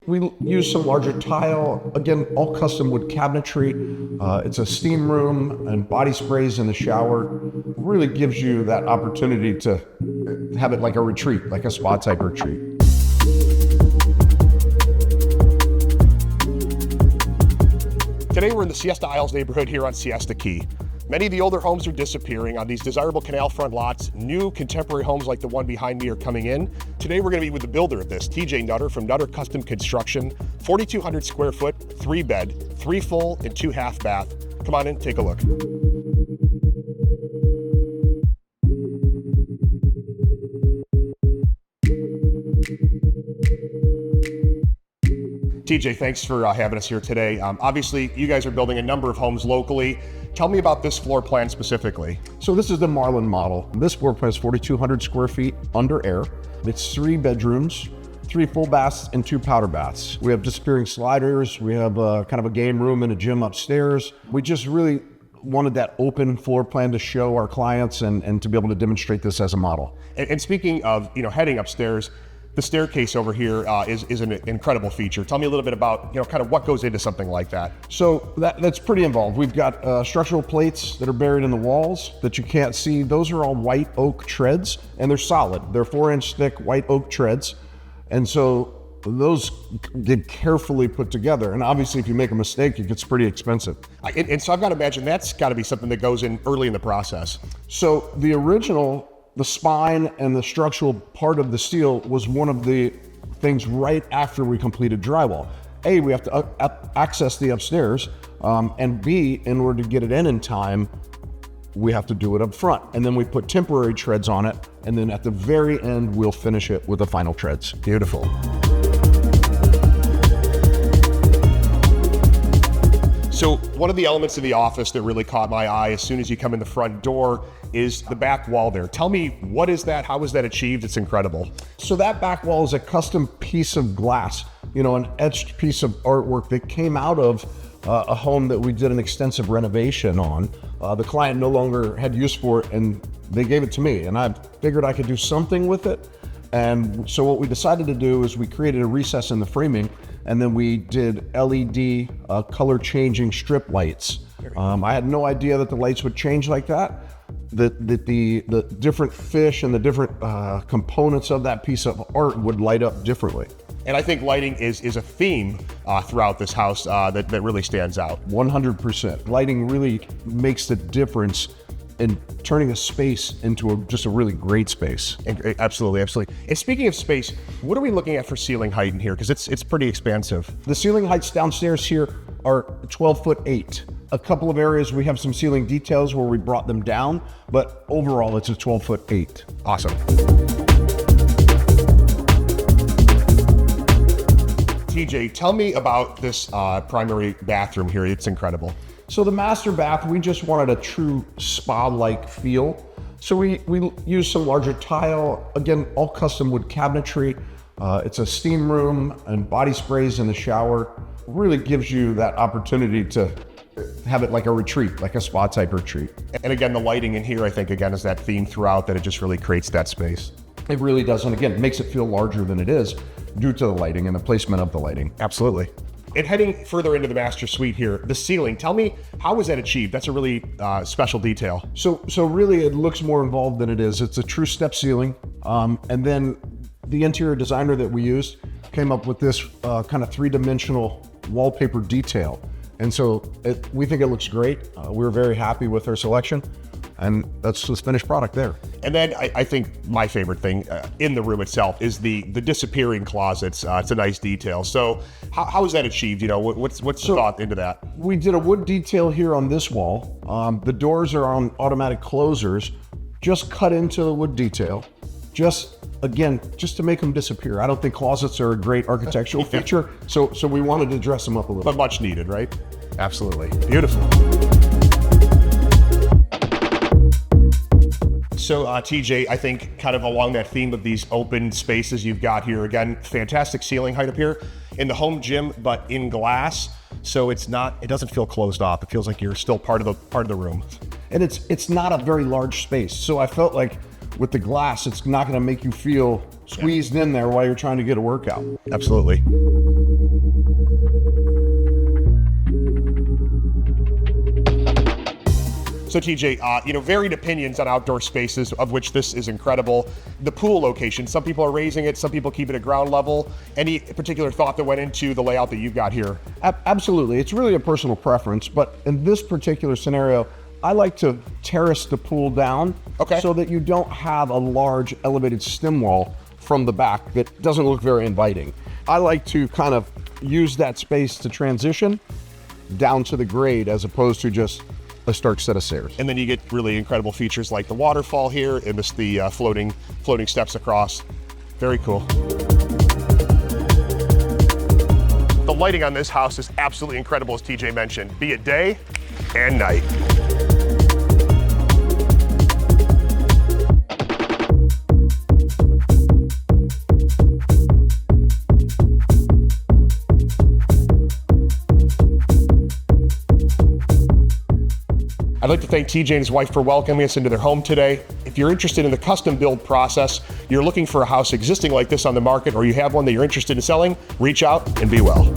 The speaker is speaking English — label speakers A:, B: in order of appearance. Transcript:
A: we use some larger tile, again, all custom wood cabinetry. It's a steam room and body sprays in the shower. Really gives you that opportunity to have it like a retreat, like a spa type retreat.
B: Today we're in the Siesta Isles neighborhood here on Siesta Key. Many of the older homes are disappearing on these desirable canal front lots. New contemporary homes like the one behind me are coming in. Today we're going to be with the builder of this, TJ Nutter from Nutter Custom Construction. 4,200 square foot, 3-bed, 3 full and 2 half bath. Come on in, take a look. TJ, thanks for having us here today. Obviously, you guys are building a number of homes locally. Tell me about this floor plan specifically.
A: So this is the Marlin model. This floor plan is 4,200 square feet under air. It's 3 bedrooms, 3 full baths, and 2 powder baths. We have disappearing sliders. We have kind of a game room and a gym upstairs. We just really wanted that open floor plan to show our clients and to be able to demonstrate this as a model.
B: And speaking of, heading upstairs, the staircase over here is an incredible feature. Tell me a little bit about, kind of what goes into something like that.
A: So that's pretty involved. We've got structural plates that are buried in the walls that you can't see. Those are all white oak treads, and they're solid. They're 4-inch thick white oak treads. And so those get carefully put together. And obviously, if you make a mistake, it gets pretty expensive.
B: And so I've got to imagine that's got to be something that goes in early in the process.
A: So the original, the spine and the structural part of the steel was one of the things right after we completed drywall. A, we have to access the upstairs, and B, in order to get it in time, we have to do it up front. And then we put temporary treads on it, and then at the very end, we'll finish it with the final treads.
B: Beautiful. So one of the elements of the office that really caught my eye as soon as you come in the front door is the back wall there. Tell me, what is that? How is that achieved? It's incredible.
A: So that back wall is a custom piece of glass, an etched piece of artwork that came out of a home that we did an extensive renovation on. The client no longer had use for it, and they gave it to me, and I figured I could do something with it. And so what we decided to do is we created a recess in the framing, and then we did LED color changing strip lights. I had no idea that the lights would change like that. That the different fish and the different components of that piece of art would light up differently.
B: And I think lighting is a theme throughout this house that really stands out.
A: 100%. Lighting really makes the difference in turning a space into just a really great space.
B: Absolutely, absolutely. And speaking of space, what are we looking at for ceiling height in here? Because it's pretty expansive.
A: The ceiling heights downstairs here are 12'8". A couple of areas we have some ceiling details where we brought them down, but overall it's a 12'8".
B: Awesome. TJ, tell me about this primary bathroom here. It's incredible.
A: So the master bath, we just wanted a true spa-like feel. So we used some larger tile, again, all custom wood cabinetry. It's a steam room and body sprays in the shower. Really gives you that opportunity to have it like a retreat, like a spa type retreat.
B: And again, the lighting in here, I think, again, is that theme throughout, that it just really creates that space.
A: It really does, and again, makes it feel larger than it is due to the lighting and the placement of the lighting.
B: Absolutely. And heading further into the master suite here, the ceiling, tell me, how was that achieved? That's a really special detail.
A: So really it looks more involved than it is. It's a true step ceiling. And then the interior designer that we used came up with this kind of 3-dimensional wallpaper detail. And so we think it looks great. We're very happy with our selection. And that's the finished product there.
B: And then I think my favorite thing in the room itself is the disappearing closets. It's a nice detail. So how is that achieved? What's the thought into that?
A: We did a wood detail here on this wall. The doors are on automatic closers, just cut into the wood detail. Just to make them disappear. I don't think closets are a great architectural feature. So we wanted to dress them up a little.
B: But much needed, right? Absolutely. Beautiful. So TJ, I think kind of along that theme of these open spaces you've got here, again, fantastic ceiling height up here in the home gym, but in glass. So it doesn't feel closed off. It feels like you're still part of the room.
A: And it's not a very large space. So I felt like with the glass, it's not going to make you feel squeezed in there while you're trying to get a workout.
B: Absolutely. So TJ, varied opinions on outdoor spaces, of which this is incredible. The pool location, some people are raising it, some people keep it at ground level. Any particular thought that went into the layout that you've got here?
A: Absolutely, it's really a personal preference, but in this particular scenario, I like to terrace the pool down so that you don't have a large elevated stem wall from the back that doesn't look very inviting. I like to kind of use that space to transition down to the grade as opposed to just a stark set of stairs.
B: And then you get really incredible features like the waterfall here and the floating steps across. Very cool. The lighting on this house is absolutely incredible, as TJ mentioned, be it day and night. I'd like to thank TJ and his wife for welcoming us into their home today. If you're interested in the custom build process, you're looking for a house existing like this on the market, or you have one that you're interested in selling, reach out and be well.